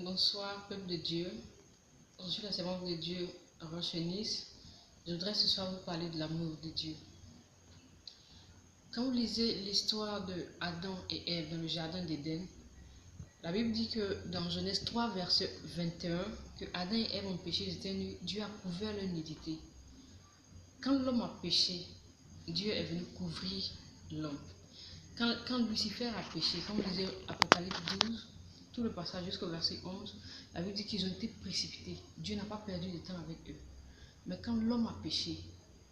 Bonsoir, peuple de Dieu. Je suis la servante de Dieu, Roche Nice. Je voudrais ce soir vous parler de l'amour de Dieu. Quand vous lisez l'histoire de Adam et Ève dans le jardin d'Éden, la Bible dit que dans Genèse 3, verset 21, que Adam et Ève ont péché, ils étaient nus, Dieu a couvert leur nudité. Quand l'homme a péché, Dieu est venu couvrir l'homme. Quand Lucifer a péché, quand vous lisez Apocalypse 12, tout le passage jusqu'au verset 11, la Bible dit qu'ils ont été précipités. Dieu n'a pas perdu de temps avec eux. Mais quand l'homme a péché,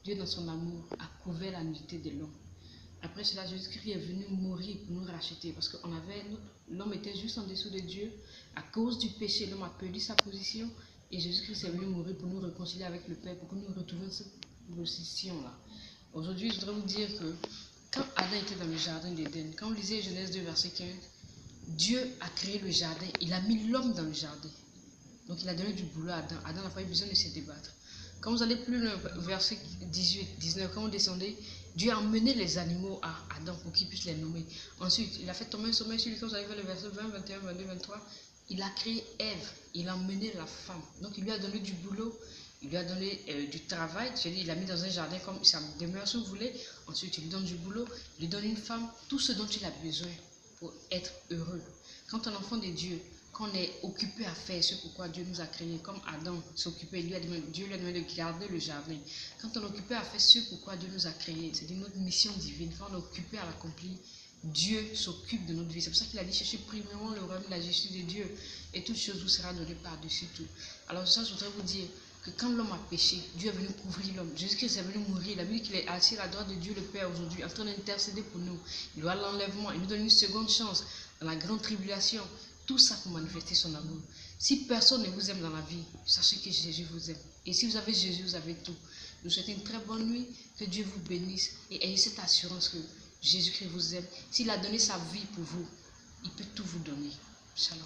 Dieu dans son amour a couvert la nudité de l'homme. Après cela, Jésus-Christ est venu mourir pour nous racheter parce que l'homme était juste en dessous de Dieu. À cause du péché, l'homme a perdu sa position et Jésus-Christ est venu mourir pour nous réconcilier avec le Père, pour que nous retrouvions cette position-là. Aujourd'hui, je voudrais vous dire que quand Adam était dans le jardin d'Éden, quand vous lisez Genèse 2, verset 15, Dieu a créé le jardin, il a mis l'homme dans le jardin. Donc il a donné du boulot à Adam. Adam n'a pas eu besoin de se débattre. Quand vous allez plus loin, verset 18, 19, quand vous descendez, Dieu a emmené les animaux à Adam pour qu'il puisse les nommer. Ensuite, il a fait tomber un sommeil sur lui. Quand vous allez vers le verset 20, 21, 22, 23, il a créé Ève, il a emmené la femme. Donc il lui a donné du boulot, il lui a donné du travail. Il l'a mis dans un jardin comme sa demeure si vous voulez. Ensuite, il lui donne du boulot, il lui donne une femme, tout ce dont il a besoin pour être heureux. Quand un enfant de Dieu, qu'on est occupé à faire ce pourquoi Dieu nous a créés, comme Adam s'occupait, Dieu lui a demandé de garder le jardin. Quand on est occupé à faire ce pourquoi Dieu nous a créés, c'est notre mission divine. Quand on est occupé à l'accomplir, Dieu s'occupe de notre vie. C'est pour ça qu'il a dit cherchez premièrement le royaume de la justice de Dieu et toute chose vous sera donnée par-dessus tout. Alors ça, je voudrais vous dire que quand l'homme a péché, Dieu est venu couvrir l'homme. Jésus-Christ est venu mourir. La Bible dit qu'il est assis à la droite de Dieu le Père aujourd'hui, en train d'intercéder pour nous. Il doit l'enlèvement, il nous donne une seconde chance dans la grande tribulation. Tout ça pour manifester son amour. Si personne ne vous aime dans la vie, sachez que Jésus vous aime. Et si vous avez Jésus, vous avez tout. Je vous souhaite une très bonne nuit, que Dieu vous bénisse et ayez cette assurance que Jésus-Christ vous aime. S'il a donné sa vie pour vous, il peut tout vous donner. Shalom.